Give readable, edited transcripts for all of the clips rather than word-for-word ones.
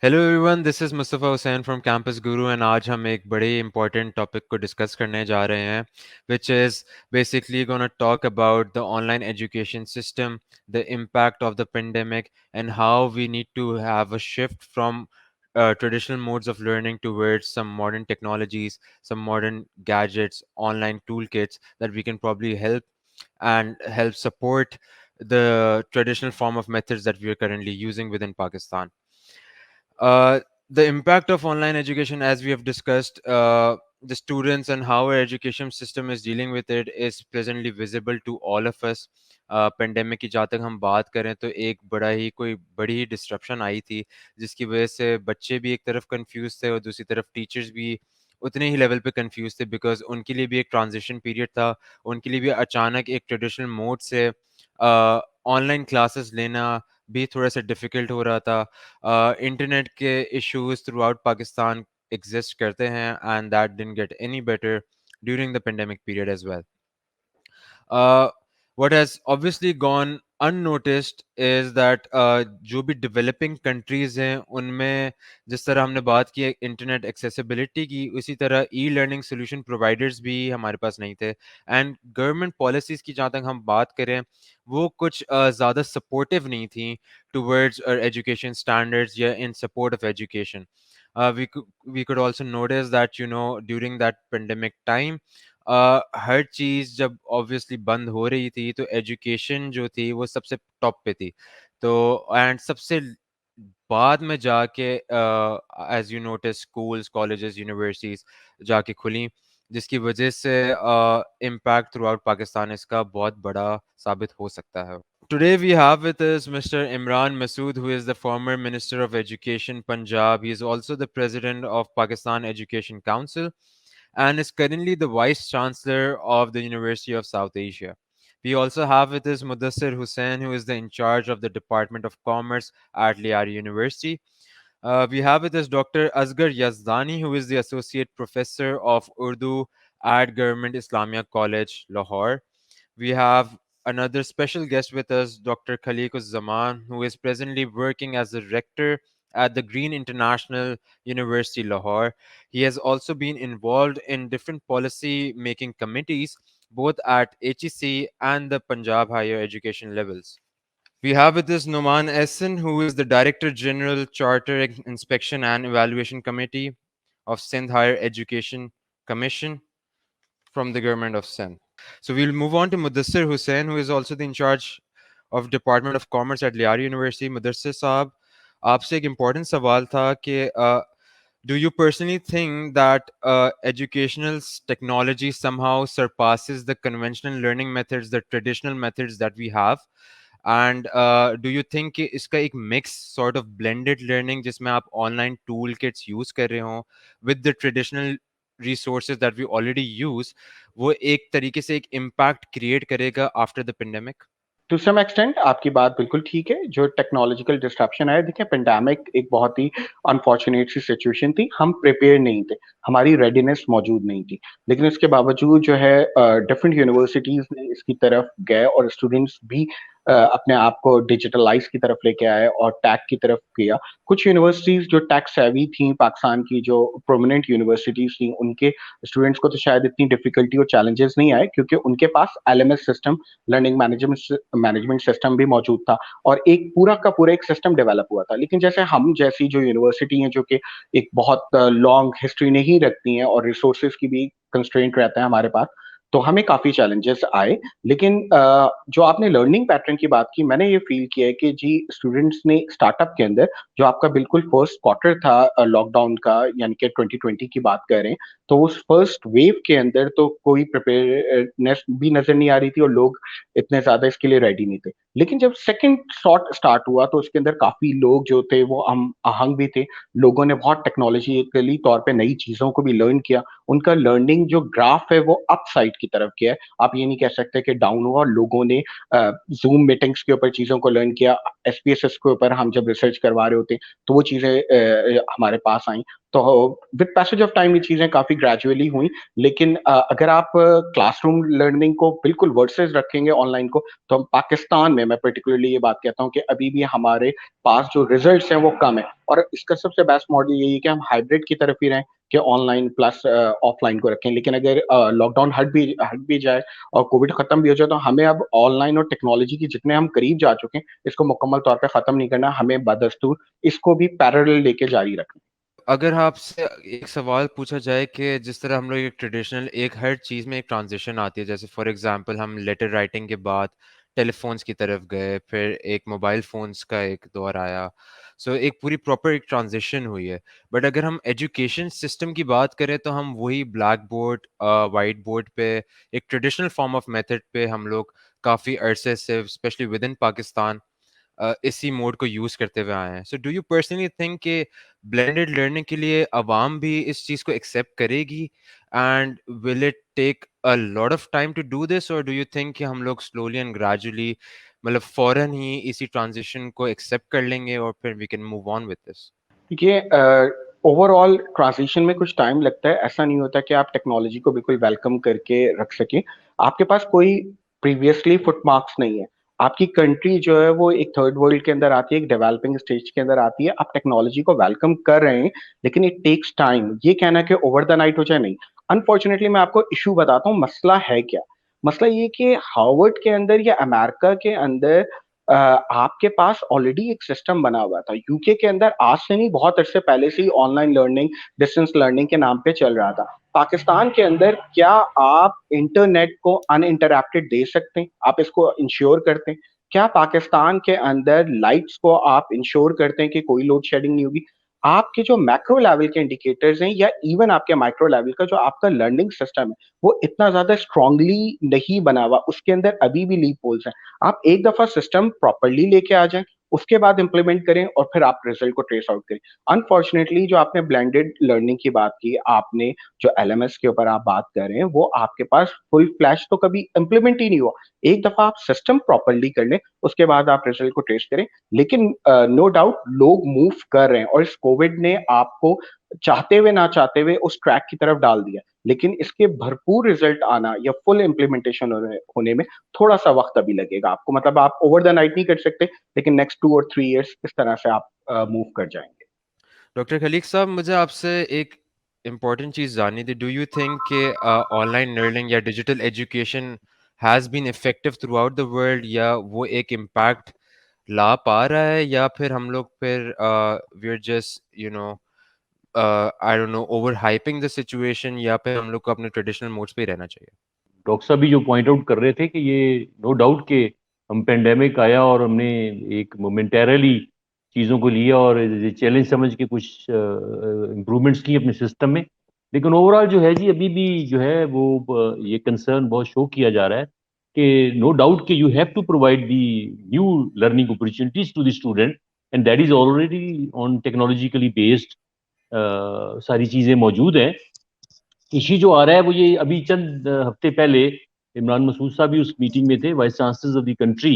Hello everyone, this is Mustafa Hussain from campus Guru and आज हम एक बड़े इंपॉर्टेंट टॉपिक को डिस्कस करने जा रहे हैं which is basically gonna talk about the online education system, the impact of the pandemic and how we need to have a shift from traditional modes of learning towards some modern technologies, some modern gadgets, online toolkits that we can probably help support the traditional form of methods that we are currently using within Pakistan. Uh, the impact of online education, as we have discussed, the students and how our education system is dealing with it is presently visible to all of us. Pandemic की जहाँ तक हम बात करें तो एक बड़ी ही disruption आई थी जिसकी वजह से बच्चे भी एक तरफ कंफ्यूज थे और दूसरी तरफ टीचर्स भी उतने ही लेवल पे कंफ्यूज थे बिकॉज उनके लिए भी एक ट्रांजिशन पीरियड था। उनके लिए भी अचानक एक ट्रेडिशनल मोड से ऑनलाइन क्लासेस लेना भी थोड़ा सा डिफ़िकल्ट हो रहा था। इंटरनेट के issues throughout Pakistan exist करते हैं and that didn't get any better during the pandemic period as well. uh, what has obviously gone unnoticed is that जो भी डेवलपिंग कंट्रीज हैं उनमें जिस तरह हमने बात की इंटरनेट एक्सेसिबिलिटी की उसी तरह ई लर्निंग सोल्यूशन प्रोवाइडर्स भी हमारे पास नहीं थे एंड गवर्नमेंट पॉलिसीज़ की जहाँ तक हम बात करें वो कुछ ज़्यादा सपोर्टिव नहीं थी टुवर्ड्स एजुकेशन स्टैंडर्ड्स या इन support of education. We could also notice that during that pandemic time हर चीज़ जब ऑब्वियसली बंद हो रही थी तो एजुकेशन जो थी वो सबसे टॉप पे थी। तो एंड सबसे बाद में जाके as you notice schools, colleges, universities जाके खुली जिसकी वजह से इम्पैक्ट थ्रू आउट पाकिस्तान इसका बहुत बड़ा साबित हो सकता है। Today we have with us Mr. Imran Masood, who is the former Minister of Education, Punjab. He is also the President of Pakistan Education Council and is currently the Vice Chancellor of the University of South Asia. We also have with us Mudassir Hussain, who is the in charge of the Department of Commerce at Liari University. We have with us Dr. Asghar Yazdani, who is the Associate Professor of Urdu at Government Islamia College, Lahore. We have another special guest with us, Dr. Khaliquz Zaman, who is presently working as the rector at the Green International University, Lahore. He has also been involved in different policy making committees, both at HEC and the Punjab higher education levels. We have with us Noman Essen, who is the Director General Charter Inspection and Evaluation Committee of Sindh Higher Education Commission from the government of Sindh. So we'll move on to Mudassir Hussain, who is also the in charge of Department of Commerce at Liari University. Mudassir साहब, आपसे एक important सवाल था कि do you personally think that educational technology somehow surpasses the conventional learning methods, the traditional methods that we have? And do you think कि इसका एक mix sort of blended learning जिसमें आप online toolkits use कर रहे हो with the traditional resources that we already use, वो एक तरीके से एक impact create करेगा after the pandemic? To some extent आपकी बात बिल्कुल ठीक है। जो टेक्नोलॉजिकल डिस्ट्रप्शन है, देखिए पेंडेमिक एक बहुत ही अनफॉर्चुनेट सी सिचुएशन थी। हम प्रिपेयर नहीं थे, हमारी रेडीनेस मौजूद नहीं थी। लेकिन इसके बावजूद जो है डिफरेंट यूनिवर्सिटीज़ ने इसकी तरफ गए और स्टूडेंट्स भी अपने आप को डिजिटलाइज़ की तरफ लेके आए और टैग की तरफ किया। कुछ यूनिवर्सिटीज़ जो टैग सेवी थी, पाकिस्तान की जो प्रोमिनेंट यूनिवर्सिटीज़ थी, उनके स्टूडेंट्स को तो शायद इतनी डिफिकल्टी और चैलेंजेस नहीं आए क्योंकि उनके पास LMS system, learning management system भी मौजूद था और एक पूरा का पूरा एक सिस्टम डेवलप हुआ था। लेकिन जैसे हम जैसी जो यूनिवर्सिटी हैं जो कि एक बहुत लॉन्ग हिस्ट्री नहीं रखती हैं और रिसोर्सेज की भी कंस्ट्रेंट रहता है हमारे पास, तो हमें काफ़ी चैलेंजेस आए। लेकिन जो आपने लर्निंग पैटर्न की बात की, मैंने ये फ़ील किया है कि जी स्टूडेंट्स ने स्टार्टअप के अंदर जो आपका बिल्कुल फर्स्ट क्वार्टर था लॉकडाउन का, यानी कि 2020 की बात कर रहे हैं, तो उस फर्स्ट वेव के अंदर तो कोई प्रिपेयर्डनेस भी नज़र नहीं आ रही थी और लोग इतने ज़्यादा इसके लिए रेडी नहीं थे। लेकिन जब सेकंड शॉट स्टार्ट हुआ तो उसके अंदर काफ़ी लोग जो थे वो हम आहंग भी थे। लोगों ने बहुत टेक्नोलॉजिकली तौर पे नई चीज़ों को भी लर्न किया। उनका लर्निंग जो ग्राफ है वो अप साइड की तरफ गया है। आप ये नहीं कह सकते कि डाउन हुआ। लोगों ने ज़ूम मीटिंग्स के ऊपर चीज़ों को लर्न किया। एसपीएसएस के ऊपर हम जब रिसर्च करवा रहे होते, तो वो चीज़ें हमारे पास आईं। तो विद पैसेज ऑफ टाइम ये चीजें काफी ग्रेजुअली हुई, लेकिन अगर आप क्लासरूम लर्निंग को बिल्कुल वर्सेस रखेंगे ऑनलाइन को, तो हम पाकिस्तान में, मैं पर्टिकुलरली ये बात कहता हूँ कि अभी भी हमारे पास जो रिजल्ट्स हैं वो कम है। और इसका सबसे बेस्ट मॉडल यही है कि हम हाइब्रिड की तरफ ही रहें, कि ऑनलाइन प्लस ऑफलाइन को रखें। लेकिन अगर लॉकडाउन हट भी जाए और कोविड खत्म भी हो जाए, तो हमें अब ऑनलाइन और टेक्नोलॉजी के जितने हम करीब जा चुके हैं, इसको मुकम्मल तौर पे खत्म नहीं करना, हमें बदस्तूर इसको भी पैरेलल लेके जारी रखना। अगर आपसे एक सवाल पूछा जाए कि जिस तरह हम लोग एक ट्रेडिशनल एक हर चीज़ में एक ट्रांजिशन आती है, जैसे फॉर एग्जांपल हम लेटर राइटिंग के बाद टेलीफोन्स की तरफ गए, फिर एक मोबाइल फ़ोन्स का एक दौर आया। सो एक पूरी प्रॉपर एक ट्रांजिशन हुई है। बट अगर हम एजुकेशन सिस्टम की बात करें तो हम वही ब्लैक बोर्ड, वाइट बोर्ड पे एक ट्रेडिशनल फॉर्म ऑफ मेथड पे हम लोग काफ़ी अरसे से स्पेशली विद इन पाकिस्तान इसी मोड को यूज़ करते हुए आए हैं। So do you personally think कि ब्लेंडेड लर्निंग के लिए अवाम भी इस चीज़ को एक्सेप्ट करेगी, and will it take a lot of time to do this, और डू यू थिंक कि हम लोग स्लोली एंड ग्रेजुअली मतलब फौरन ही इसी ट्रांजिशन को एक्सेप्ट कर लेंगे और फिर we can move on with this? ये ओवरऑल ट्रांजिशन में कुछ टाइम लगता है। ऐसा नहीं होता कि आप टेक्नोलॉजी को बिल्कुल वेलकम करके रख सकें। आपके पास कोई प्रीवियसली फुटमार्क्स नहीं है। आपकी कंट्री जो है वो एक थर्ड वर्ल्ड के अंदर आती है, एक डेवलपिंग स्टेज के अंदर आती है। आप टेक्नोलॉजी को वेलकम कर रहे हैं, लेकिन इट टेक्स टाइम। ये कहना कि ओवर द नाइट हो जाए, नहीं। अनफॉर्चुनेटली मैं आपको इशू बताता हूँ, मसला है क्या। मसला ये कि हार्वर्ड के अंदर या अमेरिका के अंदर आपके पास ऑलरेडी एक सिस्टम बना हुआ था। यूके के अंदर आज से नहीं, बहुत अरसे पहले से ही ऑनलाइन लर्निंग, डिस्टेंस लर्निंग के नाम पे चल रहा था। पाकिस्तान के अंदर क्या आप इंटरनेट को अनइंटरप्टेड दे सकते हैं? आप इसको इंश्योर करते हैं? क्या पाकिस्तान के अंदर लाइट्स को आप इंश्योर करते हैं कि कोई लोड शेडिंग नहीं होगी? आपके जो मैक्रो लेवल के इंडिकेटर्स हैं, या इवन आपके माइक्रो लेवल का जो आपका लर्निंग सिस्टम है, वो इतना ज्यादा स्ट्रांगली नहीं बना हुआ। उसके अंदर अभी भी लीप होल्स हैं। आप एक दफा सिस्टम प्रॉपरली लेके आ जाएं, उसके बाद इंप्लीमेंट करें, और फिर आप रिजल्ट को ट्रेस आउट करें। अनफॉर्चुनेटली जो आपने ब्लेंडेड लर्निंग की बात की, आपने जो एलएमएस के ऊपर आप बात कर रहे हैं, वो आपके पास फुल फ्लैश तो कभी इंप्लीमेंट ही नहीं हुआ। एक दफा आप सिस्टम प्रॉपरली कर लें, उसके बाद आप रिजल्ट को ट्रेस करें। लेकिन नो डाउट लोग मूव कर रहे हैं, और इस कोविड ने आपको चाहते हुए ना चाहते हुए उस ट्रैक की तरफ डाल दिया। लेकिन इसके भरपूर रिजल्ट आना या फुल इम्प्लीमेंटेशन होने में थोड़ा सा वक्त अभी लगेगा आपको। मतलब आप ओवर द नाइट नहीं कर सकते, लेकिन नेक्स्ट 2 और 3 ईयर्स इस तरह से आप मूव कर जाएंगे। डॉक्टर खलीक साहब, मुझे आपसे एक इम्पॉर्टेंट चीज़ जाननी थी। डू यू थिंक कि ऑनलाइन लर्निंग या digital education has been effective throughout the world, या वो एक इम्पैक्ट ला पा रहा है, या फिर हम लोग फिर we are just I don't know over hyping the situation, या फिर हम लोग को अपने ट्रेडिशनल मोड्स पे ही रहना चाहिए? डॉक्टर साहब भी जो पॉइंट आउट कर रहे थे कि ये नो डाउट कि हम पेंडेमिक आया और हमने एक मोमेंटेरली चीज़ों को लिया और चैलेंज समझ के कुछ इम्प्रूवमेंट्स किए अपने सिस्टम में। लेकिन ओवरऑल जो है जी अभी भी जो है वो ये कंसर्न बहुत शो किया जा रहा है कि नो डाउट कि you have to provide the new learning opportunities to the student, and that is already on technologically based. सारी चीज़ें मौजूद हैं। इश्यू जो आ रहा है वो ये अभी चंद हफ्ते पहले इमरान मसूद साहब भी उस मीटिंग में थे, vice chancellors of the country.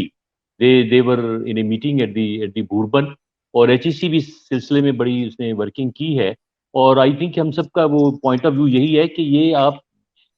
They were in a meeting at the Bourbon, और एचईसी भी इस सिलसिले में बड़ी उसने वर्किंग की है। और आई थिंक हम सबका वो पॉइंट ऑफ व्यू यही है कि ये आप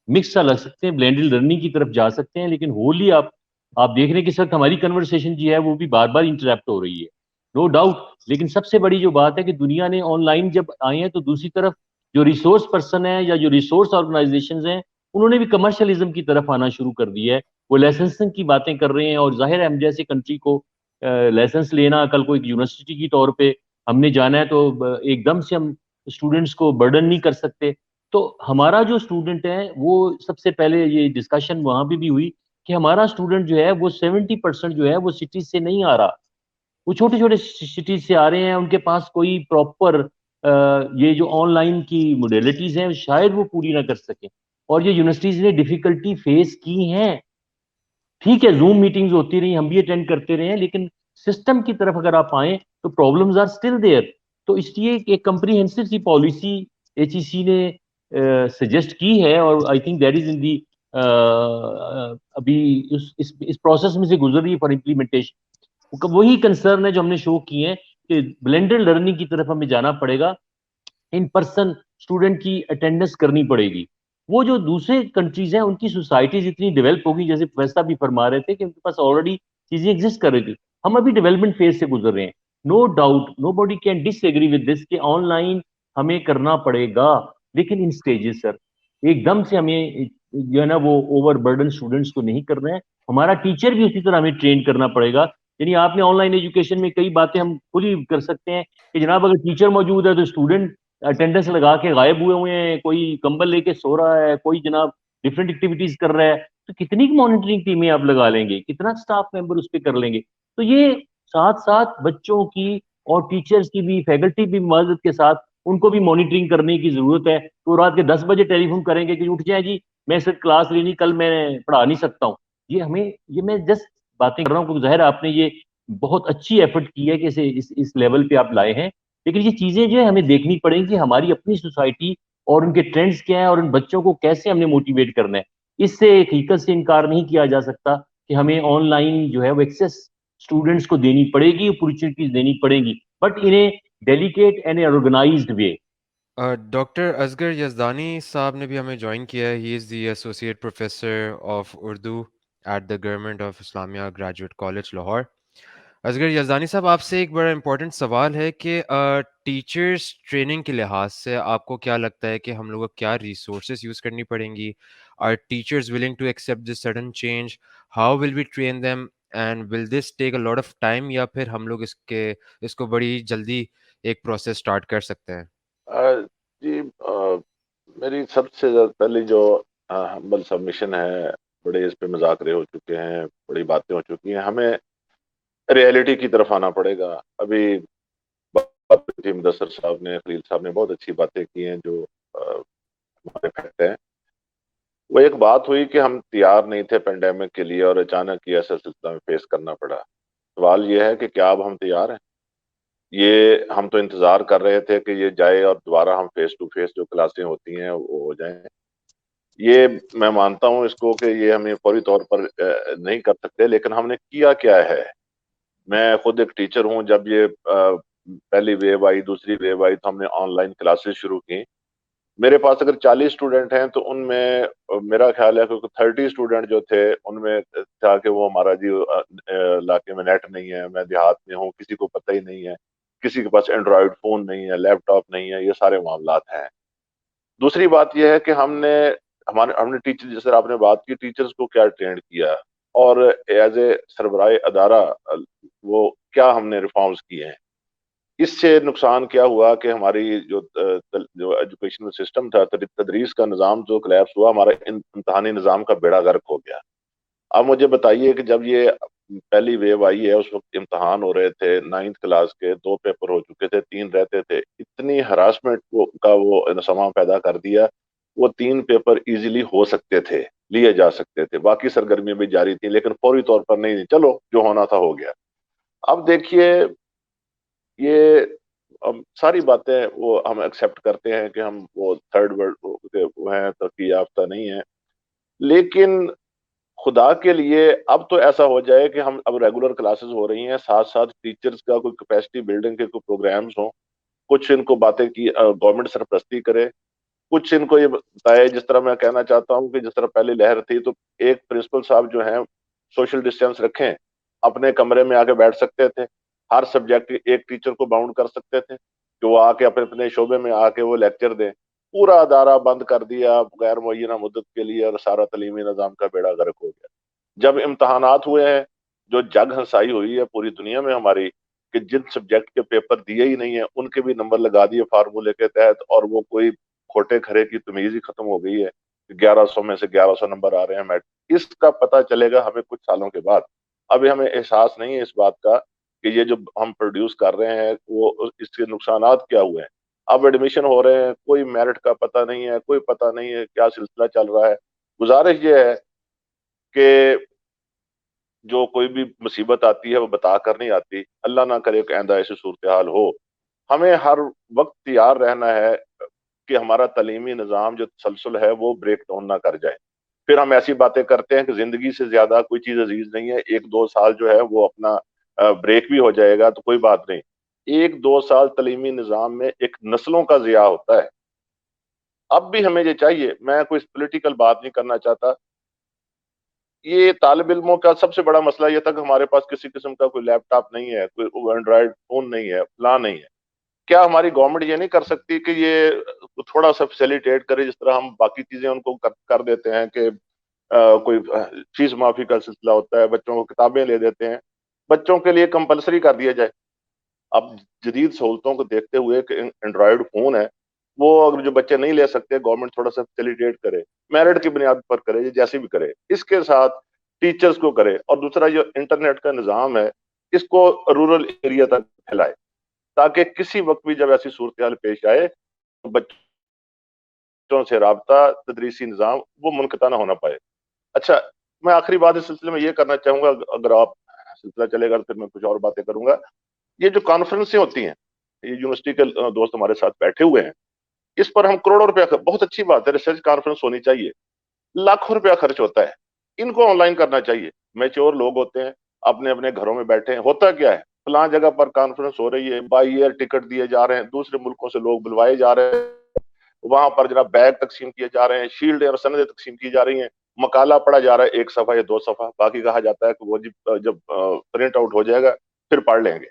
मिक्स सा लग सकते हैं, ब्लेंडेड लर्निंग की तरफ जा सकते हैं, लेकिन होली आप देख रहे हैं कि इस वक्त हमारी कन्वर्सेशन जो है वो भी बार बार इंटरप्ट हो रही है, नो डाउट। लेकिन सबसे बड़ी जो बात है कि दुनिया ने ऑनलाइन जब आए हैं तो दूसरी तरफ जो रिसोर्स पर्सन है या जो रिसोर्स ऑर्गेनाइजेशन हैं उन्होंने भी कमर्शलिज्म की तरफ आना शुरू कर दिया है। वो लाइसेंसिंग की बातें कर रहे हैं, और जाहिर है हम जैसे कंट्री को लाइसेंस लेना, कल को एक यूनिवर्सिटी की तौर पे हमने जाना है तो एकदम से हम स्टूडेंट्स को बर्डन नहीं कर सकते। तो हमारा जो स्टूडेंट है वो सबसे पहले ये डिस्कशन वहां पे भी हुई कि हमारा स्टूडेंट जो है वो 70% जो है वो सिटीज से नहीं आ रहा, वो छोटे छोटे सिटीज से आ रहे हैं। उनके पास कोई प्रॉपर ये जो ऑनलाइन की मोडेलिटीज हैं शायद वो पूरी ना कर सके, और ये यूनिवर्सिटीज ने डिफिकल्टी फेस की हैं। ठीक है, जूम मीटिंग्स होती रही, हम भी अटेंड करते रहे हैं, लेकिन सिस्टम की तरफ अगर आप आए तो प्रॉब्लम्स आर स्टिल देयर। तो इसलिए एक कंप्रीहेंसिव सी पॉलिसी एचईसी ने सजेस्ट की है, और I think that is in the अभी इस प्रोसेस में से गुजर रही है फॉर इम्प्लीमेंटेशन। वही कंसर्न है जो हमने शो किए हैं कि ब्लेंडेड लर्निंग की तरफ हमें जाना पड़ेगा। इन पर्सन स्टूडेंट की अटेंडेंस करनी पड़ेगी। वो जो दूसरे कंट्रीज हैं उनकी सोसाइटीज इतनी डेवलप होगी, जैसे प्रोफेसर भी फरमा रहे थे कि उनके पास ऑलरेडी चीजें एग्जिस्ट कर रही थी। हम अभी डेवलपमेंट फेज से गुजर रहे हैं। No doubt, nobody can disagree with this कि ऑनलाइन हमें करना पड़ेगा, लेकिन इन स्टेजेस सर। एकदम से हमें जो है ना वो ओवरबर्डन स्टूडेंट्स को नहीं करना है। हमारा टीचर भी उसी तरह हमें ट्रेन करना पड़ेगा। यानी आपने ऑनलाइन एजुकेशन में कई बातें हम खुली कर सकते हैं कि जनाब अगर टीचर मौजूद है तो स्टूडेंट अटेंडेंस लगा के गायब हुए हैं, कोई कंबल लेके सो रहा है, कोई जनाब डिफरेंट एक्टिविटीज कर रहा है, तो कितनी मॉनिटरिंग टीमें आप लगा लेंगे, कितना स्टाफ मेंबर उस पर कर लेंगे। तो ये साथ साथ बच्चों की और टीचर्स की भी, फैकल्टी भी मदद के साथ उनको भी मॉनिटरिंग करने की जरूरत है। तो रात के 10 बजे टेलीफोन करेंगे कि उठ जाए जी, मैं सिर्फ क्लास लेनी, कल मैं पढ़ा नहीं सकता हूँ। ये मैं जस्ट बातें कर रहा हूँ क्योंकि जाहिर है आपने ये बहुत अच्छी एफर्ट की है कि इसे इस लेवल पे आप लाए हैं। लेकिन ये चीजें जो है हमें देखनी पड़ेंगी कि हमारी अपनी सोसाइटी और उनके ट्रेंड्स क्या है और उन बच्चों को कैसे हमने मोटिवेट करना है। इससे एक हकीकत से इनकार नहीं किया जा सकता कि हमें ऑनलाइन जो है वो एक्सेस स्टूडेंट्स को देनी पड़ेगी, अपॉर्चुनिटीज देनी पड़ेगी, but in a delicate and organised way. Doctor Asghar Yazdani साहब ने भी हमें ज्वाइन किया है। He is the associate professor of Urdu at the government of Islamia graduate college Lahore. Asghar Yazdani साहब, आपसे एक बड़ा इंपॉर्टेंट सवाल है कि टीचर्स ट्रेनिंग के लिहाज से आपको क्या लगता है कि हम लोगों को क्या रिसोर्सेज यूज़ करनी पड़ेंगी? Are teachers willing to accept this sudden change? How will we train them and will this take a lot of time, या फिर हम लोग इसको बड़ी जल्दी एक प्रोसेस स्टार्ट कर सकते हैं? जी, मेरी सबसे पहली जो हम्बल सबमिशन है, बड़े इस पे मजाकरे हो चुके हैं, बड़ी बातें हो चुकी हैं, हमें रियलिटी की तरफ आना पड़ेगा। अभी बात थी मुदस्सर साहब ने, खलील साहब ने बहुत अच्छी बातें की हैं जो हमारे फैक्ट हैं। वो एक बात हुई कि हम तैयार नहीं थे पेंडेमिक के लिए और अचानक ही ऐसा सिलसिला में फेस करना पड़ा। सवाल ये है कि क्या अब हम तैयार हैं? ये हम तो इंतजार कर रहे थे कि ये जाए और दोबारा हम फेस टू फेस जो क्लासें होती हैं वो हो जाएं। ये मैं मानता हूं इसको कि ये हमें फौरी तौर पर नहीं कर सकते, लेकिन हमने किया क्या है। मैं खुद एक टीचर हूं। जब ये पहली वेव आई, दूसरी वेव आई, तो हमने ऑनलाइन क्लासेस शुरू की। मेरे पास अगर 40 स्टूडेंट हैं तो उनमें मेरा ख्याल है कि 30 स्टूडेंट जो थे उनमें था कि वो हमारा जी इलाके में नेट नहीं है, मैं देहात में हूँ, किसी को पता ही नहीं है, किसी के पास एंड्रॉयड फोन नहीं है, लैपटॉप नहीं है, ये सारे मामलात हैं। दूसरी बात यह है कि हमने टीचर, जैसे आपने बात की, टीचर्स को क्या ट्रेंड किया और एज ए सरबराह अदारा वो क्या हमने रिफॉर्म्स किए हैं। इससे नुकसान क्या हुआ कि हमारी जो एजुकेशनल सिस्टम था, तदरीस का निज़ाम जो कोलैप्स हुआ, हमारा इम्तहानी निज़ाम का बेड़ा गर्क हो गया। अब मुझे बताइए कि जब ये पहली वेव आई है उस वक्त इम्तहान हो रहे थे, 9th क्लास के 2 पेपर हो चुके थे, 3 रहते थे, इतनी हरासमेंट का वो समा पैदा कर दिया। वो 3 पेपर इजीली हो सकते थे, लिए जा सकते थे, बाकी सरगर्मियां भी जारी थी, लेकिन फौरी तौर पर नहीं। चलो, जो होना था हो गया। अब देखिए, ये अब सारी बातें वो हम एक्सेप्ट करते हैं कि हम वो थर्ड वर्ल्ड वो हैं, तरक्की याफ्ता नहीं है, लेकिन खुदा के लिए अब तो ऐसा हो जाए कि हम अब रेगुलर क्लासेस हो रही हैं, साथ साथ टीचर्स का कोई कैपेसिटी बिल्डिंग के कोई प्रोग्राम्स हों। कुछ इनको बातें की गवर्नमेंट सरपरस्ती करे, कुछ इनको ये बताए। जिस तरह मैं कहना चाहता हूँ कि जिस तरह पहले लहर थी, तो एक प्रिंसिपल साहब जो हैं सोशल डिस्टेंस रखें, अपने कमरे में आके बैठ सकते थे, हर सब्जेक्ट एक टीचर को बाउंड कर सकते थे कि वो आके अपने अपने शोबे में आके वो लेक्चर दें। पूरा अदारा बंद कर दिया गैर मुअय्यना मुद्दत के लिए और सारा तलीमी निज़ाम का बेड़ा गर्क हो गया। जब इम्तहानात हुए हैं, जो जग हंसाई हुई है पूरी दुनिया में हमारी, कि जिन सब्जेक्ट के पेपर दिए ही नहीं है उनके भी नंबर लगा दिए फार्मूले के तहत, और वो कोई खोटे खरे की तमीज ही खत्म हो गई है। 1100 में से 1100 नंबर आ रहे हैं मैट। इसका पता चलेगा हमें कुछ सालों के बाद। अभी हमें एहसास नहीं है इस बात का कि ये जो हम प्रोड्यूस कर रहे हैं वो इसके नुकसानात क्या हुए हैं। अब एडमिशन हो रहे हैं, कोई मेरिट का पता नहीं है, कोई पता नहीं है क्या सिलसिला चल रहा है। गुजारिश ये है कि जो कोई भी मुसीबत आती है वो बता कर नहीं आती। अल्लाह ना करे कि आइंदा ऐसी सूरत हाल हो। हमें हर वक्त तैयार रहना है कि हमारा तलीमी निज़ाम जो तसलसल है वो ब्रेक डाउन ना कर जाए। फिर हम ऐसी बातें करते हैं कि जिंदगी से ज्यादा कोई चीज अजीज नहीं है। 1-2 साल जो है वो अपना ब्रेक भी हो जाएगा तो कोई बात नहीं। 1-2 साल तलीमी निज़ाम में एक नस्लों का ज़िया होता है। अब भी हमें ये चाहिए, मैं कोई पॉलिटिकल बात नहीं करना चाहता। ये तालिब इल्मों का सबसे बड़ा मसला ये था कि हमारे पास किसी किस्म का कोई लैपटॉप नहीं है, कोई एंड्रॉयड फ़ोन नहीं है, फलाँ नहीं है। क्या हमारी गवर्नमेंट ये नहीं कर सकती कि ये थोड़ा-सा फैसिलिटेट करे, जिस तरह हम बाकी चीज़ें उनको कर देते हैं कि कोई फीस माफ़ी का सिलसिला होता है, बच्चों को किताबें ले देते हैं, बच्चों के लिए कंपल्सरी कर दिया जाए। अब जदीद सहूलतों को देखते हुए कि एंड्रॉयड फ़ोन है, वो अगर जो बच्चे नहीं ले सकते, गवर्नमेंट थोड़ा-सा फैसिलिटेट करे, मेरिट की बुनियाद पर करे, या जैसे भी करे। इसके साथ टीचर्स को करे, और दूसरा जो इंटरनेट का निज़ाम है, इसको रूरल एरिया तक फैलाए, ताकि किसी वक़्त भी जब ऐसी सूरत-हाल पेश आए, तो बच्चों से राब्ता, तदरीसी निज़ाम वो मुनक़ता ना होना पाए। अच्छा, मैं आखिरी बात इस सिलसिले में ये करना चाहूँगा, अगर आप सिलसिला चलेगा तो फिर मैं कुछ और बातें करूँगा। ये जो कॉन्फ्रेंसें होती हैं, ये यूनिवर्सिटी के दोस्त हमारे साथ बैठे हुए हैं, इस पर हम करोड़ों रुपया बहुत अच्छी बात है, रिसर्च कॉन्फ्रेंस होनी चाहिए। लाखों रुपया खर्च होता है, इनको ऑनलाइन करना चाहिए। मैच्योर लोग होते हैं, अपने-अपने घरों में बैठे हैं। होता क्या है, फलाँ जगह पर कॉन्फ्रेंस हो रही है, बाय एयर टिकट दिए जा रहे हैं, दूसरे मुल्कों से लोग बुलवाए जा रहे हैं, वहाँ पर जनाब बैग तक़सीम किए जा रहे हैं, शील्ड और सनदें तक़सीम की जा रही हैं, मकाला पढ़ा जा रहा है 1 सफ़ा या 2 सफ़ा, बाकी कहा जाता है कि वो जब प्रिंट आउट हो जाएगा, फिर पढ़ लेंगे।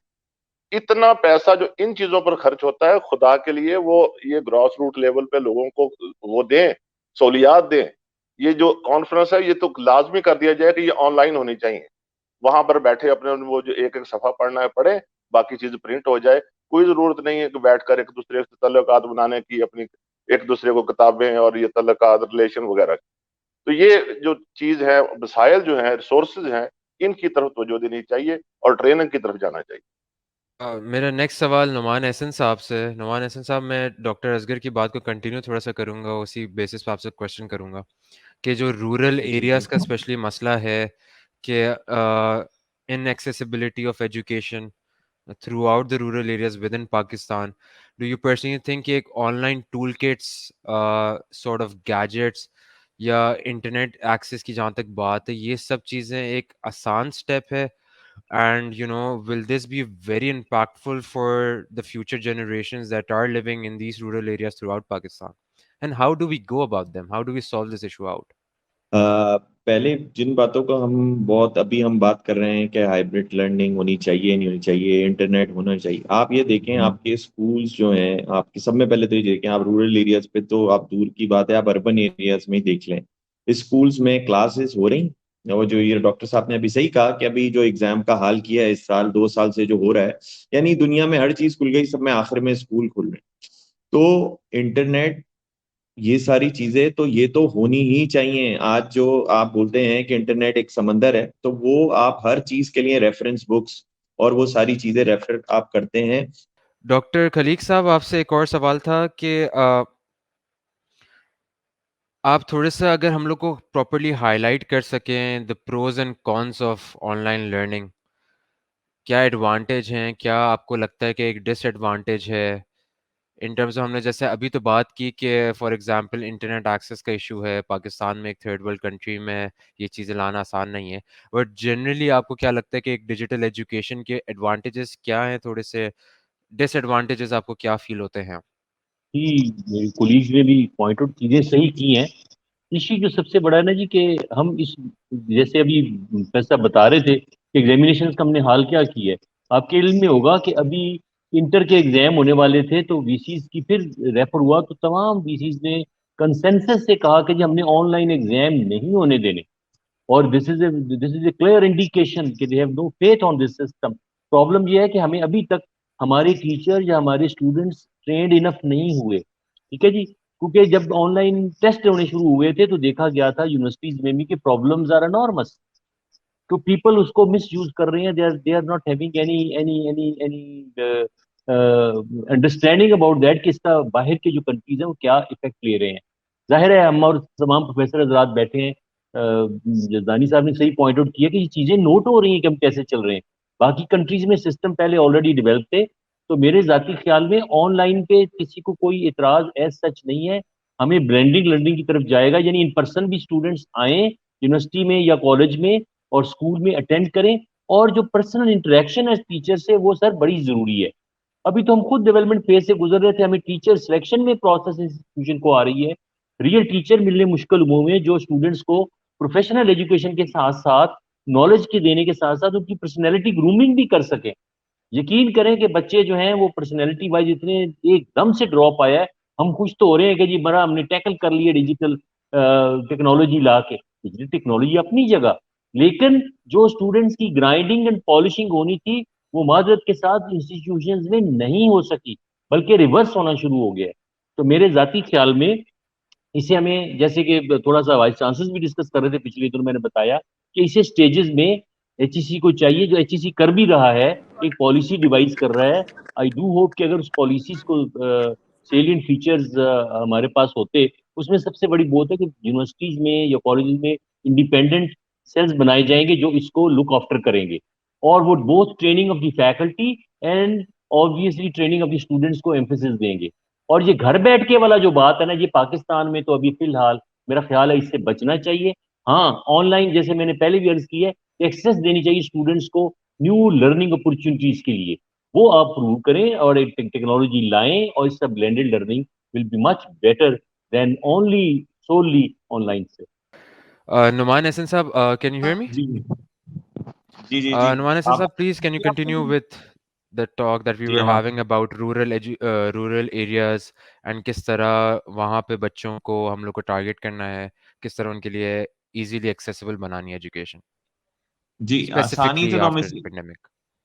इतना पैसा जो इन चीज़ों पर खर्च होता है, खुदा के लिए वो ये ग्रॉस रूट लेवल पे लोगों को वो दें, सहूलियात दें। ये जो कॉन्फ्रेंस है, ये तो लाज़मी कर दिया जाए कि ये ऑनलाइन होनी चाहिए। वहाँ पर बैठे अपने वो जो एक-एक सफ़ा पढ़ना है पढ़ें, बाकी चीज़ें प्रिंट हो जाए। कोई ज़रूरत नहीं है कि बैठकर एक-दूसरे से तल्लुकात बनाने की, अपनी एक-दूसरे को किताबें और ये तल्लुकात, रिलेशन वगैरह। तो ये जो चीज़ है, वसाइल जो हैं, रिसोर्सेज़ हैं, इनकी तरफ तवज्जो देनी चाहिए और ट्रेनिंग की तरफ जाना चाहिए। मेरा नेक्स्ट सवाल नुमान एहसन साहब से है। नुमान एहसन साहब, मैं डॉक्टर असगर की बात को कंटिन्यू थोड़ा-सा करूँगा, उसी बेसिस पे आपसे क्वेश्चन करूँगा कि जो रूरल जी एरियाज़ का बिल्कुल। स्पेशली मसला है कि inaccessibility of education throughout the rural areas within Pakistan, do you personally think कि एक online toolkits sort of gadgets या इंटरनेट एक्सेस की जहाँ तक बात है, ये सब चीज़ें एक आसान स्टेप है? And will this be very impactful for the future generations that are living in these rural areas throughout Pakistan? And how do we go about them? How do we solve this issue out? पहले जिन बातों का अभी हम बात कर रहे हैं कि हाइब्रिड लर्निंग होनी चाहिए, नहीं होनी चाहिए, इंटरनेट होना चाहिए। आप ये देखें, आपके स्कूल्स जो हैं, आपके सब में पहले तो ये देखें, आप रूरल एरियाज़ पे तो आप दूर की बात है, आप अर्बन एरियाज़ में ही देख लें। स्कूल्स में क्लासेस हो रही, और जो ये डॉक्टर साहब ने अभी सही कहा कि अभी जो एग्ज़ाम का हाल किया है इस साल, 2 साल से जो हो रहा है, यानी दुनिया में हर चीज़ खुल गई, सब में आखिर में स्कूल खुल रहे हैं। तो इंटरनेट, ये सारी चीजें तो ये तो होनी ही चाहिए। आज जो आप बोलते हैं कि इंटरनेट एक समंदर है, तो वो आप हर चीज के लिए रेफरेंस बुक्स और वो सारी चीजें रेफर आप करते हैं। डॉक्टर खलीक साहब, आपसे एक और सवाल था कि आप थोड़ा-सा अगर हम लोग को प्रॉपर्ली हाइलाइट कर सकें the pros and cons of online learning. क्या एडवांटेज हैं? क्या आपको लगता है कि एक डिसएडवांटेज है? इन टर्म्स ऑफ हमने जैसे अभी तो बात की कि फॉर एग्जांपल इंटरनेट एक्सेस का इशू है, पाकिस्तान में एक थर्ड वर्ल्ड कंट्री में ये चीज़ें लाना आसान नहीं है। बट जनरली आपको क्या लगता है कि एक डिजिटल एजुकेशन के एडवांटेजेस क्या हैं? थोड़े से डिसएडवांटेजेस आपको क्या फ़ील होते हैं? कि मेरे कोलीग्स ने भी पॉइंट आउट चीज़ें सही की हैं। इश्यू जो सबसे बड़ा है ना जी, कि हम इस, जैसे अभी पैसा बता रहे थे कि एग्जामिनेशन का हमने हाल क्या किया है। आपके इल्म में होगा कि अभी इंटर के एग्जाम होने वाले थे, तो वीसीज की फिर रेफर हुआ, तो तमाम वीसीज ने कंसेंसस से कहा कि जी हमने ऑनलाइन एग्जाम नहीं होने देने। और this is a clear indication कि they have no faith on this system. Problem ये है कि हमें अभी तक हमारे टीचर या हमारे स्टूडेंट्स ट्रेंड इनफ नहीं हुए, ठीक है जी। क्योंकि जब ऑनलाइन टेस्ट होने शुरू हुए थे, तो देखा गया था यूनिवर्सिटीज में भी कि प्रॉब्लम्स आर एनॉर्मस। तो पीपल उसको मिस यूज कर रहे हैं, they are not having any any any any understanding about that कि इसका बाहर के जो कंट्रीज हैं वो क्या इफेक्ट ले रहे हैं। जाहिर है हम और तमाम प्रोफेसर हजरात बैठे हैं, जरदानी साहब ने सही पॉइंट आउट किया कि ये चीजें नोट हो रही हैं कि हम कैसे चल रहे हैं। बाकी कंट्रीज में सिस्टम पहले ऑलरेडी डेवलप थे। तो मेरे जाती ख्याल में ऑनलाइन पे किसी को कोई इतराज एज सच नहीं है। हमें ब्लेंडिंग लर्निंग की तरफ जाएगा, यानी इन पर्सन भी स्टूडेंट्स आए यूनिवर्सिटी में या कॉलेज में और स्कूल में अटेंड करें। और जो पर्सनल इंटरेक्शन है टीचर से, वो सर बड़ी जरूरी है। अभी तो हम खुद डेवलपमेंट फेज से गुजर रहे थे, हमें टीचर सिलेक्शन में प्रोसेस इंस्टीट्यूशन को आ रही है। रियल टीचर मिलने मुश्किल हुए हैं जो स्टूडेंट्स को प्रोफेशनल एजुकेशन के साथ साथ नॉलेज के देने के साथ साथ उनकी पर्सनैलिटी ग्रूमिंग भी कर सके। यकीन करें कि बच्चे जो हैं वो पर्सनैलिटी वाइज इतने एकदम से ड्रॉप आया है। हम खुश तो हो रहे हैं कि जी बड़ा हमने टैकल कर लिया डिजिटल टेक्नोलॉजी ला के। डिजिटल टेक्नोलॉजी अपनी जगह, लेकिन जो स्टूडेंट्स की ग्राइंडिंग एंड पॉलिशिंग होनी थी वो माजरत के साथ इंस्टीट्यूशंस में नहीं हो सकी, बल्कि रिवर्स होना शुरू हो गया है। तो मेरे जाती ख्याल में इसे हमें, जैसे कि थोड़ा सा वाइस चांसलर्स भी डिस्कस कर रहे थे पिछले दिनों, मैंने बताया कि इसे स्टेजेस में एचईसी को चाहिए, जो एचईसी कर भी रहा है, एक पॉलिसी डिवाइस कर रहा है। आई डू होप कि अगर उस पॉलिसीज को सेलिएंट फीचर्स हमारे पास होते, उसमें सबसे बड़ी बात है कि यूनिवर्सिटीज में या कॉलेजेस में इंडिपेंडेंट सेल्स बनाए जाएंगे जो इसको लुक आफ्टर करेंगे, और वो both training of the faculty and obviously training of the students को एम्फेसिस देंगे। और ये घर बैठ के वाला जो बात है ना, ये पाकिस्तान में तो अभी फिलहाल मेरा ख्याल है इससे बचना चाहिए। हाँ, ऑनलाइन जैसे मैंने पहले भी अर्ज की है, एक्सेस देनी चाहिए स्टूडेंट्स को न्यू लर्निंग अपॉर्चुनिटीज के लिए। वो आप प्रूव करें और एक टेक्नोलॉजी लाएं, और इसका blended learning will be much better than only solely online से। Numan Hassan sahab, can you hear me? जी जी जी जी। Numan Hassan आप sahab, please can you continue with the talk that we जी were हम having about rural areas and किस तरह वहाँ पे बच्चों को हम लोग को टारगेट करना है, किस तरह उनके लिए easily accessible बनानी है एजुकेशन जी आसानी specifically से तो हम after इस pandemic.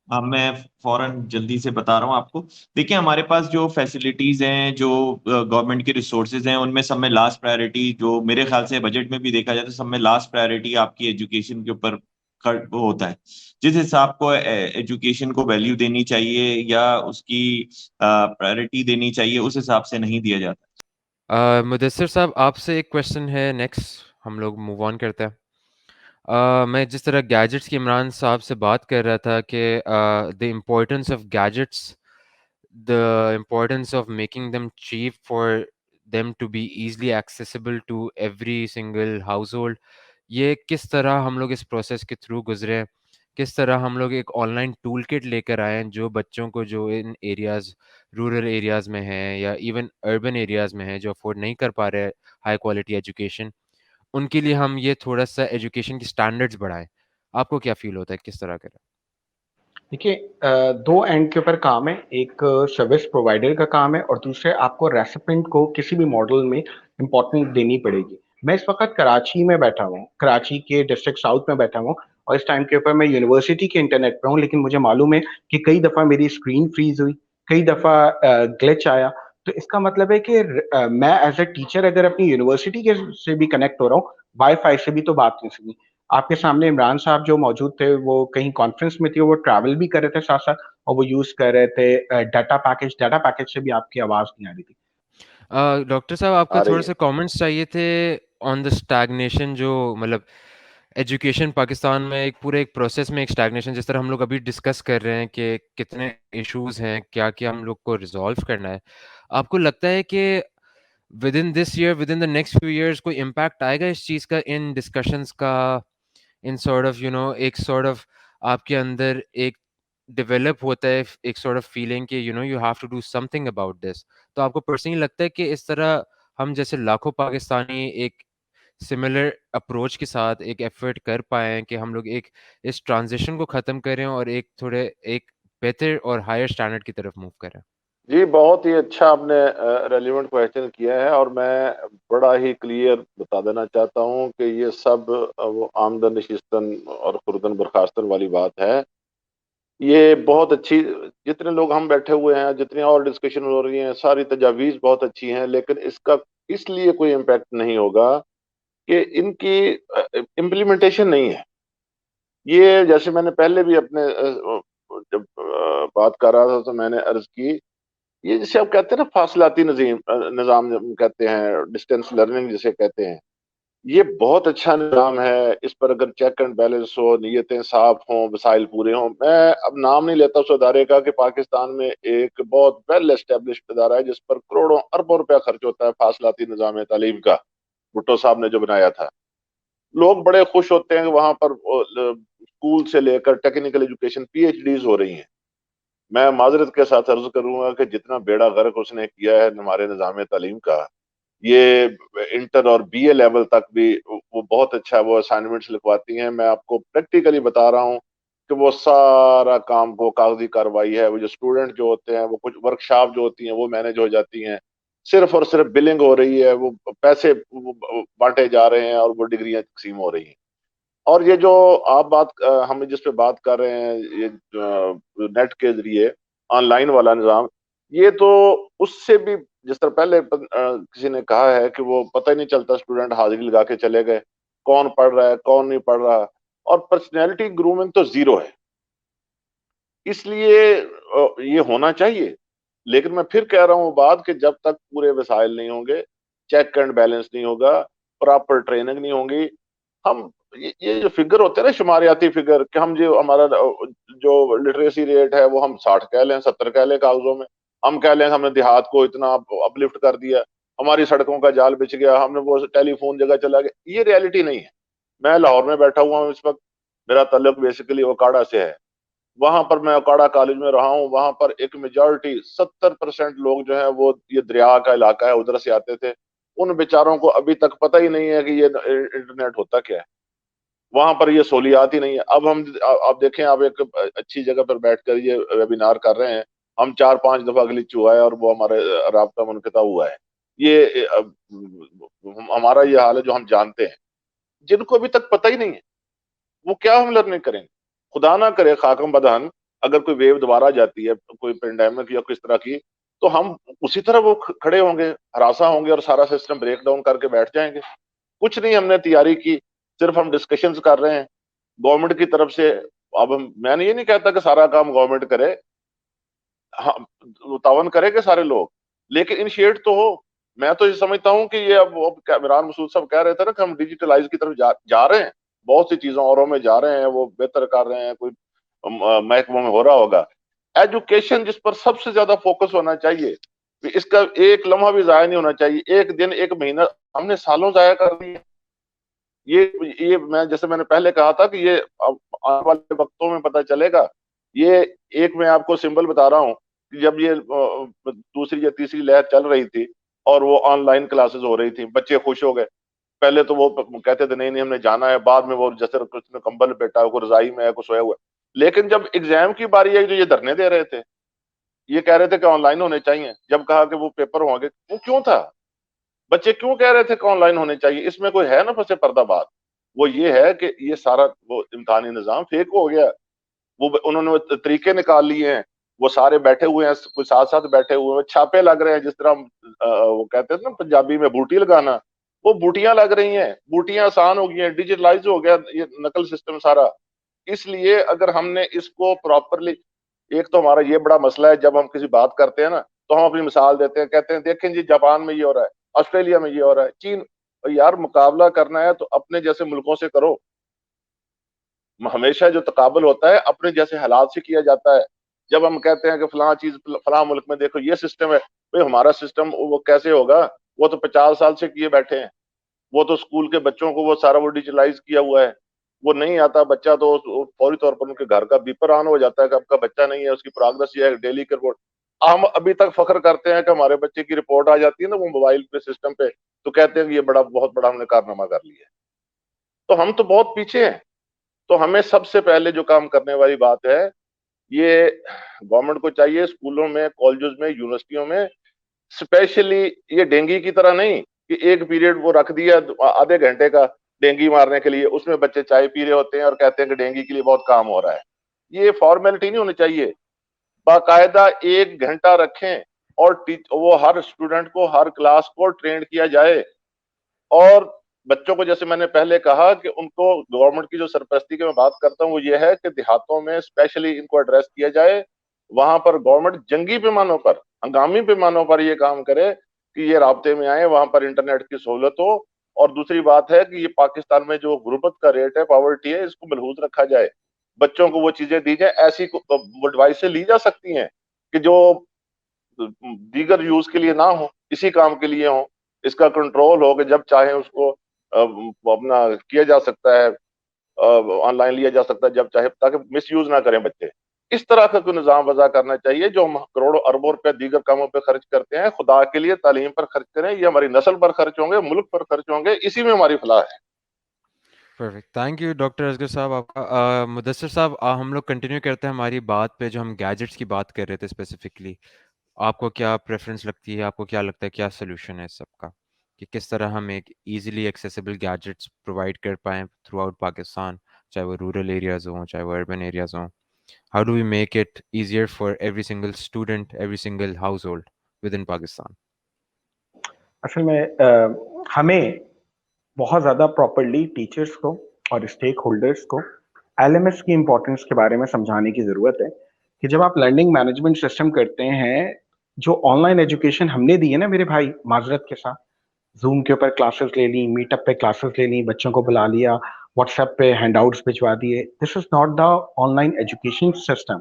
हाँ, मैं फौरन जल्दी से बता रहा हूँ आपको। देखिए हमारे पास जो फैसिलिटीज हैं, जो गवर्नमेंट के रिसोर्सेज हैं, उनमें सब में लास्ट प्रायोरिटी, जो मेरे ख्याल से बजट में भी देखा जाए तो सब में लास्ट प्रायोरिटी आपकी एजुकेशन के ऊपर वो होता है। जिस हिसाब को एजुकेशन को वैल्यू देनी चाहिए या उसकी प्रायोरिटी देनी चाहिए, उस हिसाब से नहीं दिया जाता। मुदस्सिर साहब, आपसे एक क्वेश्चन है, नेक्स्ट हम लोग मूव ऑन करते हैं। मैं जिस तरह गैजेट्स की इमरान साहब से बात कर रहा था कि the importance of gadgets, the importance of making them cheap for them to be easily accessible to every single household, ये किस तरह हम लोग इस प्रोसेस के थ्रू गुजरे हैं, किस तरह हम लोग एक ऑनलाइन टूल किट लेकर आए हैं जो बच्चों को, जो इन एरियाज़, रूरल एरियाज़ में हैं या इवन अर्बन एरियाज़ में हैं, जो अफोर्ड नहीं कर पा रहे हाई क्वालिटी एजुकेशन, उनके लिए हम ये थोड़ा सा एजुकेशन की स्टैंडर्ड्स बढ़ाएं। आपको क्या फील होता है, किस तरह करें? देखिए, दो एंड के ऊपर काम है। एक सर्विस प्रोवाइडर का काम है और दूसरे आपको रेसिपेंट को किसी भी मॉडल में इम्पोर्टेंस देनी पड़ेगी। मैं इस वक्त कराची में बैठा हुआ हूँ, कराची के डिस्ट्रिक्ट साउथ में बैठा हुआ हूँ, और इस टाइम के ऊपर मैं यूनिवर्सिटी के इंटरनेट पर हूँ, लेकिन मुझे मालूम है कि कई दफ़ा मेरी स्क्रीन फ्रीज हुई, कई दफ़ा ग्लिच आया। तो इसका मतलब है कि मैं एज ए टीचर अगर अपनी यूनिवर्सिटी के से भी कनेक्ट हो रहा हूँ, वाईफाई से भी, तो बात नहीं सुनी। आपके सामने इमरान साहब जो मौजूद थे, वो कहीं कॉन्फ्रेंस में थे, वो ट्रैवल भी कर रहे थे साथ-साथ, और वो यूज़ कर रहे थे डाटा पैकेज से भी आपकी आवाज़ नहीं आ रही थी। डॉक्टर साहब, आपका आ रही थोड़े है। से कमेंट्स चाहिए थे ऑन द स्टैग्नेशन, जो मतलब एजुकेशन पाकिस्तान में एक पूरे एक प्रोसेस में एक स्टैग्नेशन, जिस तरह हम लोग अभी डिस्कस कर रहे हैं कि कितने इश्यूज हैं, क्या क्या हम लोग को रिजॉल्व करना है। आपको लगता है कि within this year, within the next few years कोई इम्पैक्ट आएगा इस चीज़ का, इन डिस्कशंस का, इन सॉर्ट ऑफ एक सॉर्ट ऑफ आपके अंदर एक डेवलप होता है एक सॉर्ट ऑफ फीलिंग कि you have to do something about this. तो आपको पर्सनली लगता है कि इस तरह हम जैसे लाखों पाकिस्तानी एक सिमिलर अप्रोच के साथ एक एफर्ट कर पाए हैं कि हम लोग एक इस ट्रांजिशन को ख़त्म करें और एक थोड़े एक बेहतर और हायर स्टैंडर्ड की तरफ मूव करें? जी, बहुत ही अच्छा आपने रेलिवेंट क्वेश्चन किया है, और मैं बड़ा ही क्लियर बता देना चाहता हूँ कि ये सब वो आमदन नशिस्तन और खुर्दन बर्खास्तन वाली बात है। ये बहुत अच्छी, जितने लोग हम बैठे हुए हैं, जितनी और डिस्कशन हो रही हैं, सारी तजावीज़ बहुत अच्छी हैं, लेकिन इसका इसलिए कोई इम्पैक्ट नहीं होगा कि इनकी इम्प्लीमेंटेशन नहीं है। ये जैसे मैंने पहले भी अपने जब बात कर रहा था तो मैंने अर्ज़ की, ये जिसे आप कहते हैं ना फासलाती निज़ाम कहते हैं, डिस्टेंस लर्निंग जिसे कहते हैं, ये बहुत अच्छा निज़ाम है। इस पर अगर चेक एंड बैलेंस हो, नीयतें साफ हों, वसाइल पूरे हों। मैं अब नाम नहीं लेता उस अदारे का कि पाकिस्तान में एक बहुत वेल एस्टेब्लिश्ड अदारा है जिस पर करोड़ों अरबों रुपया खर्च होता है, फासलाती निज़ाम तालीम का, भुट्टो साहब ने जो बनाया था। लोग बड़े खुश होते हैं कि वहां पर स्कूल से लेकर टेक्निकल एजुकेशन PhDs हो रही हैं। मैं माजरत के साथ अर्ज करूंगा कि जितना बेड़ा गर्क उसने किया है हमारे निज़ाम तालीम का, ये इंटर और बीए लेवल तक भी वो बहुत अच्छा वो असाइनमेंट्स लिखवाती हैं। मैं आपको प्रैक्टिकली बता रहा हूँ कि वो सारा काम को कागजी कार्रवाई है, वो जो स्टूडेंट जो होते हैं वो कुछ वर्कशॉप जो होती हैं वो मैनेज हो जाती हैं, सिर्फ और सिर्फ बिलिंग हो रही है, वो पैसे बांटे जा रहे हैं और वो डिग्रियां तकसीम हो रही हैं। और ये जो आप हम जिस पे बात कर रहे हैं, ये नेट के जरिए ऑनलाइन वाला निज़ाम, ये तो उससे भी, जिस तरह पहले किसी ने कहा है कि वो पता ही नहीं चलता, स्टूडेंट हाजिरी लगा के चले गए, कौन पढ़ रहा है कौन नहीं पढ़ रहा, और पर्सनैलिटी ग्रूमिंग तो जीरो है। इसलिए ये होना चाहिए। लेकिन मैं फिर कह रहा हूँ बात कि जब तक पूरे वसाइल नहीं होंगे, चेक एंड बैलेंस नहीं होगा, प्रॉपर ट्रेनिंग नहीं होगी, हम ये जो फिगर होते हैं ना, शुमारियाती फिगर, कि हम जो हमारा जो लिटरेसी रेट है वो हम 60 कह लें, 70 कह लें कागजों में, हम कह लें हमने देहात को इतना अपलिफ्ट कर दिया, हमारी सड़कों का जाल बिछ गया, हमने वो टेलीफोन जगह चला गया, ये रियलिटी नहीं है। मैं लाहौर में बैठा हुआ हूँ इस वक्त, मेरा ताल्लुक बेसिकली ओकाड़ा से है। वहां पर मैं ओकाड़ा कॉलेज में रहा हूँ, वहां पर एक मेजॉरिटी 70% लोग जो है वो ये दरिया का इलाका है उधर से आते थे। उन बेचारों को अभी तक पता ही नहीं है कि ये इंटरनेट होता क्या है, वहां पर ये सहूलियात ही नहीं है। अब हम आप देखें, आप एक अच्छी जगह पर बैठकर ये वेबिनार कर रहे हैं, हम 4-5 दफा ग्लिच हुआ है और वो हमारे राब्ता मुनक़ता हुआ है। ये हमारा ये हाल है जो हम जानते हैं, जिनको अभी तक पता ही नहीं है वो क्या हम लर्निंग करेंगे। खुदा ना करे खाकम बदहन अगर कोई वेव दोबारा जाती है, कोई पेंडेमिक या किस तरह की, तो हम उसी तरह वो खड़े होंगे, हरासा होंगे और सारा सिस्टम ब्रेक डाउन करके बैठ जाएंगे। कुछ नहीं हमने तैयारी की, सिर्फ हम डिस्कशंस कर रहे हैं गवर्नमेंट की तरफ से। अब मैंने ये नहीं कहता कि सारा काम गवर्नमेंट करे, हाँ, तावन करे कि सारे लोग, लेकिन इनिशिएट तो हो। मैं तो ये समझता हूँ कि ये अब इमरान मसूद साहब कह रहे थे ना कि हम डिजिटलाइज की तरफ जा रहे हैं, बहुत सी चीजों औरों में जा रहे हैं, वो बेहतर कर रहे हैं, कोई महकमों में हो रहा होगा। एजुकेशन जिस पर सबसे ज्यादा फोकस होना चाहिए, इसका एक लम्हा भी जाया नहीं होना चाहिए, एक दिन एक महीना हमने सालों जाया कर दिए। ये मैं जैसे मैंने पहले कहा था कि ये अब आने वाले वक्तों में पता चलेगा। ये एक मैं आपको सिंबल बता रहा हूँ कि जब ये दूसरी या तीसरी लहर चल रही थी और वो ऑनलाइन क्लासेस हो रही थी, बच्चे खुश हो गए। पहले तो वो कहते थे नहीं नहीं हमने जाना है, बाद में वो जैसे कुछ ने कंबल लपेटा, कोई रजाई में है, कुछ सोया हुआ है। लेकिन जब एग्जाम की बारी आई तो ये धरने दे रहे थे, ये कह रहे थे कि ऑनलाइन होने चाहिए। जब कहा कि वो पेपर होंगे, वो क्यों था, बच्चे क्यों कह रहे थे कि ऑनलाइन होने चाहिए? इसमें कोई है ना फंसे पर्दा बात? वो ये है कि ये सारा वो इम्तहानी निजाम फेक हो गया। वो उन्होंने वो तरीके निकाल लिए हैं, वो सारे बैठे हुए हैं, कोई साथ साथ बैठे हुए हैं, छापे लग रहे हैं, जिस तरह वो कहते हैं ना पंजाबी में बूटी लगाना, वो बूटियां लग रही हैं, बूटियां आसान हो गई हैं, डिजिटलाइज हो गया ये नकल सिस्टम सारा। इसलिए अगर हमने इसको प्रॉपरली, एक तो हमारा ये बड़ा मसला है, जब हम किसी बात करते हैं ना तो हम अपनी मिसाल देते हैं, कहते हैं देखें जी जापान में ये हो रहा है, ऑस्ट्रेलिया में ये हो रहा है, चीन। यार मुकाबला करना है तो अपने जैसे मुल्कों से करो। हमेशा जो तकाबल होता है अपने जैसे हालात से किया जाता है। जब हम कहते हैं कि फलां चीज फलां मुल्क में देखो ये सिस्टम है, भाई हमारा सिस्टम वो कैसे होगा? वो तो 50 साल से किए बैठे हैं, वो तो स्कूल के बच्चों को वो सारा वो डिजिटलाइज किया हुआ है। वो नहीं आता बच्चा तो फौरी तौर पर उनके घर का बीपर ऑन हो जाता है कि आपका बच्चा नहीं है, उसकी प्रोग्रेस ये है, डेली की रिपोर्ट। हम अभी तक फख्र करते हैं कि हमारे बच्चे की रिपोर्ट आ जाती है ना वो मोबाइल पे सिस्टम पे, तो कहते हैं कि ये बड़ा बहुत बड़ा हमने कारनामा कर लिया है। तो हम तो बहुत पीछे हैं। तो हमें सबसे पहले जो काम करने वाली बात है, ये गवर्नमेंट को चाहिए स्कूलों में, कॉलेजों में, यूनिवर्सिटियों में स्पेशली, ये डेंगी की तरह नहीं कि एक पीरियड वो रख दिया आधे घंटे का डेंगी मारने के लिए, उसमें बच्चे चाय पी रहे होते हैं और कहते हैं कि डेंगी के लिए बहुत काम हो रहा है। ये फॉर्मेलिटी नहीं होनी चाहिए। बाकायदा 1 घंटा रखें और वो हर स्टूडेंट को, हर क्लास को ट्रेन किया जाए। और बच्चों को, जैसे मैंने पहले कहा कि उनको गवर्नमेंट की जो सरपरस्ती की मैं बात करता हूँ वो ये है कि देहातों में स्पेशली इनको एड्रेस किया जाए। वहां पर गवर्नमेंट जंगी पैमानों पर, हंगामी पैमानों पर ये काम करे कि ये राब्ते में आए, वहां पर इंटरनेट की सहूलत हो। और दूसरी बात है कि ये पाकिस्तान में जो गुर्बत का रेट है, पॉवर्टी है, इसको मलहूज रखा जाए। बच्चों को वो चीजें दी जाए, ऐसी वो डिवाइसें ली जा सकती हैं कि जो दीगर यूज के लिए ना हो, इसी काम के लिए हो। इसका कंट्रोल हो कि जब चाहे उसको अपना किया जा सकता है, ऑनलाइन लिया जा सकता है जब चाहे, ताकि मिस यूज ना करें बच्चे। इस तरह का कोई निज़ाम वज़ा करना चाहिए जो हम करोड़ों अरबों रुपए दीगर कामों पे खर्च करते हैं, खुदा के लिए तालीम पर खर्च करें, ये हमारी नस्ल पर खर्च होंगे, मुल्क पर खर्च होंगे, इसी में हमारी फलाह है। Perfect, thank you doctor Asghar साहब आपका। मुदस्सिर साहब, हम लोग कंटिन्यू करते हैं हमारी बात पे, जो हम गैजेट्स की बात कर रहे थे स्पेसिफिकली। आपको क्या प्रेफरेंस लगती है, आपको क्या लगता है क्या सोल्यूशन है इस सब का, कि किस तरह हम एक इजीली एक्सेसिबल गैजेट्स प्रोवाइड कर पाएँ थ्रू आउट पाकिस्तान, चाहे वो रूरल एरियाज़ हों, चाहे वो अर्बन एरियाज़ हों? How do we make it easier for every single student, every single household within Pakistan? असल में हमें बहुत ज़्यादा प्रॉपरली टीचर्स को और स्टेक होल्डर्स को एलएमएस की इम्पोर्टेंस के बारे में समझाने की ज़रूरत है कि जब आप लर्निंग मैनेजमेंट सिस्टम करते हैं, जो ऑनलाइन एजुकेशन हमने दी है ना मेरे भाई, माजरत के साथ, ज़ूम के ऊपर क्लासेस ले ली, मीटअप पे क्लासेस ले ली, बच्चों को बुला लिया, व्हाट्सएप पे हैंडआउट्स भिजवा दिए। This is not the online education system.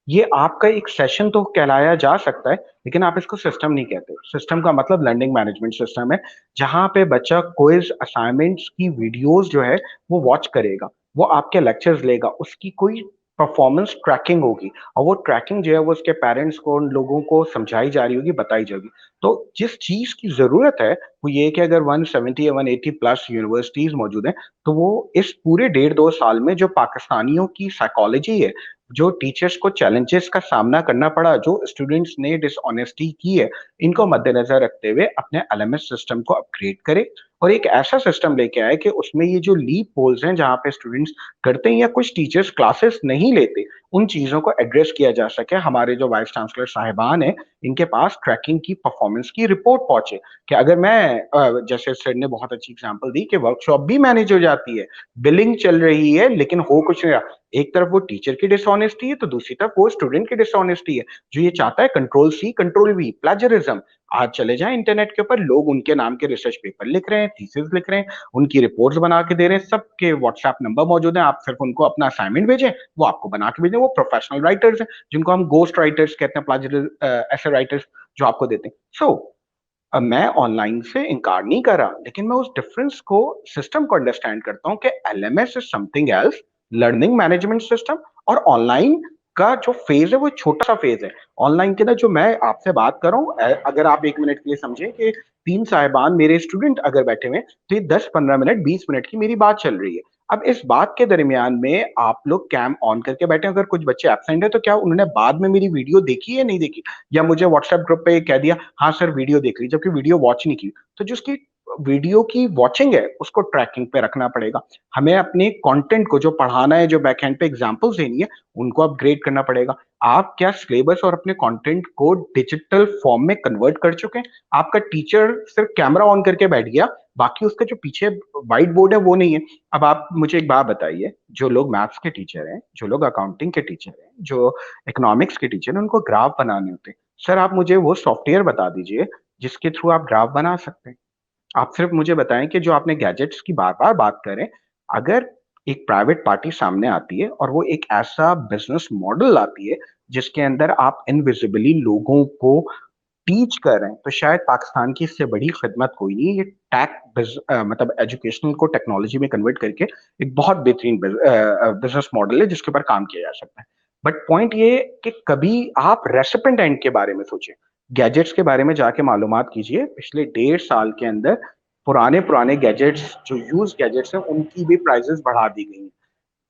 ये आपका एक सेशन तो कहलाया जा सकता है, लेकिन आप इसको सिस्टम नहीं कहते। सिस्टम का मतलब लर्निंग मैनेजमेंट सिस्टम है, जहाँ पे बच्चा क्विज़, असाइनमेंट्स की वीडियोज़ जो है, वो वॉच करेगा, वो आपके लेक्चर्स लेगा, उसकी कोई परफॉर्मेंस ट्रैकिंग होगी और वो ट्रैकिंग जो है वो उसके पेरेंट्स को, उन लोगों को समझाई जा रही होगी, बताई जाएगी। तो जिस चीज़ की ज़रूरत है, वो ये है कि अगर 170 या 180 प्लस यूनिवर्सिटीज़ मौजूद हैं, तो वो इस पूरे डेढ़ 2 साल में जो पाकिस्तानियों की साइकोलॉजी है, जो टीचर्स को चैलेंजेस का सामना करना पड़ा, जो स्टूडेंट्स ने डिसऑनेस्टी की है, इनको मद्देनज़र रखते हुए अपने एलएमएस सिस्टम को अपग्रेड करें और एक ऐसा सिस्टम लेके आए कि उसमें ये जो लीप होल्स हैं, जहाँ पे स्टूडेंट्स करते हैं या कुछ टीचर्स क्लासेस नहीं लेते, उन चीज़ों को एड्रेस किया जा सके। हमारे जो वाइस चांसलर साहिबान हैं, इनके पास ट्रैकिंग की, परफॉर्मेंस की रिपोर्ट पहुँचे कि अगर मैं जैसे सर ने बहुत अच्छी एग्ज़ाम्पल दी कि वर्कशॉप भी मैनेज हो जाती है, बिलिंग चल रही है, लेकिन हो कुछ नहीं रहा। एक तरफ वो टीचर की डिसऑनेस्टी है, तो दूसरी तरफ वो स्टूडेंट की डिसऑनेस्टी है, जो ये चाहता है control C, control V, plagiarism. आज चले जाएँ इंटरनेट के ऊपर, लोग उनके नाम के रिसर्च पेपर लिख रहे हैं, थीसिस लिख रहे हैं, उनकी रिपोर्ट्स बना के दे रहे हैं, सबके व्हाट्सएप नंबर मौजूद हैं, आप सिर्फ उनको अपना असाइनमेंट भेजें, वो आपको बना के भेजें। वो प्रोफेशनल राइटर्स हैं, जिनको हम घोस्ट राइटर्स कहते हैं, ऐसे राइटर्स जो आपको देते हैं। अब मैं ऑनलाइन से इनकार नहीं कर रहा, लेकिन मैं उस डिफरेंस को, सिस्टम को अंडरस्टैंड करता हूँ कि LMS is something else, learning management system, और ऑनलाइन का जो फेज है वो छोटा सा फेज है। ऑनलाइन के ना, जो मैं आपसे बात कर रहा हूँ, अगर आप 1 मिनट के लिए समझें कि 3 साहिबान मेरे स्टूडेंट अगर बैठे हुए हैं, तो ये 10-15 मिनट, 20 मिनट की मेरी बात चल रही है। अब इस बात के दरमियान में आप लोग कैम ऑन करके बैठे, अगर कुछ बच्चे एब्सेंट है, तो क्या उन्होंने बाद में मेरी वीडियो देखी या नहीं देखी, या मुझे व्हाट्सएप ग्रुप पे कह दिया हाँ सर वीडियो देख ली, जबकि वीडियो वॉच नहीं की। तो जो उसकी वीडियो की वॉचिंग है, उसको ट्रैकिंग पे रखना पड़ेगा। हमें अपने कंटेंट को जो पढ़ाना है, जो बैकएंड पे एग्जांपल्स देनी है, उनको अपग्रेड करना पड़ेगा। आप क्या सिलेबस और अपने कंटेंट को डिजिटल फॉर्म में कन्वर्ट कर चुके हैं? आपका टीचर सिर्फ कैमरा ऑन करके बैठ गया, बाकी उसका जो पीछे व्हाइट बोर्ड है वो नहीं है। अब आप मुझे एक बात बताइए, जो लोग मैथ्स के टीचर हैं, जो लोग अकाउंटिंग के टीचर हैं, जो इकोनॉमिक्स के टीचर हैं, उनको ग्राफ बनाने होते हैं। सर आप मुझे वो सॉफ्टवेयर बता दीजिए जिसके थ्रू आप ग्राफ बना सकते हैं। आप सिर्फ मुझे बताएं कि जो आपने गैजेट्स की बार-बार बात करें, अगर एक प्राइवेट पार्टी सामने आती है और वो एक ऐसा बिज़नेस मॉडल लाती है, जिसके अंदर आप इनविजिबली लोगों को टीच कर रहे हैं, तो शायद पाकिस्तान की इससे बड़ी खिदमत कोई नहीं है। ये मतलब एजुकेशनल को टेक्नोलॉजी में कन्वर्ट करके एक बहुत बेहतरीन बिज़नेस मॉडल है, जिसके ऊपर काम किया जा सकता है। बट पॉइंट ये है कि कभी आप रेसिपिएंट एंड के बारे में सोचिए। गैजेट्स के बारे में जाके मालूमात कीजिए, पिछले 1.5 साल के अंदर पुराने-पुराने गैजेट्स, जो यूज्ड गैजेट्स हैं, उनकी भी प्राइसेज़ बढ़ा दी गई हैं।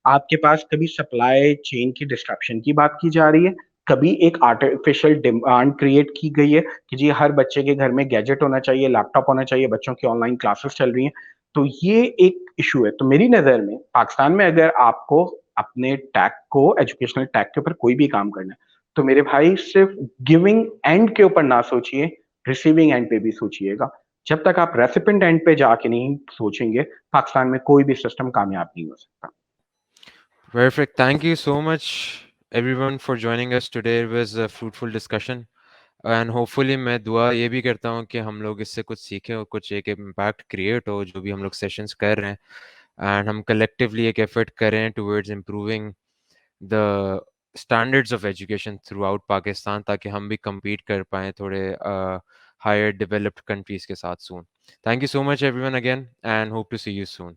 आपके पास कभी सप्लाई चेन की डिस्ट्रप्शन की बात की जा रही है, कभी एक आर्टिफिशियल डिमांड क्रिएट की गई है कि जी हर बच्चे के घर में गैजेट होना चाहिए, लैपटॉप होना चाहिए, बच्चों की ऑनलाइन क्लासेस चल रही हैं। तो ये एक इश्यू है। तो मेरी नज़र में पाकिस्तान में अगर आपको अपने टैग को, एजुकेशनल टैग के ऊपर कोई भी काम करना है, तो मेरे भाई सिर्फ गिविंग एंड के ऊपर ना सोचिए, रिसीविंग एंड पे भी सोचिएगा। जब तक आप रेसिपिएंट एंड पे जाके नहीं सोचेंगे, पाकिस्तान में कोई भी सिस्टम कामयाब नहीं हो सकता। Perfect. Thank you so much, everyone, for joining us today. It was a fruitful discussion. And hopefully मैं दुआ ये भी करता हूँ कि हम लोग इससे कुछ सीखें और कुछ एक इम्पैक्ट क्रिएट हो, जो भी हम लोग सेशंस कर रहे हैं, एंड हम कलेक्टिवली एक एफर्ट करें towards improving the standards of education through out Pakistan, ताकि हम भी compete कर पाएँ थोड़े हायर डेवलप्ड कंट्रीज़ के साथ soon. Thank you so much everyone again, and hope to see you soon.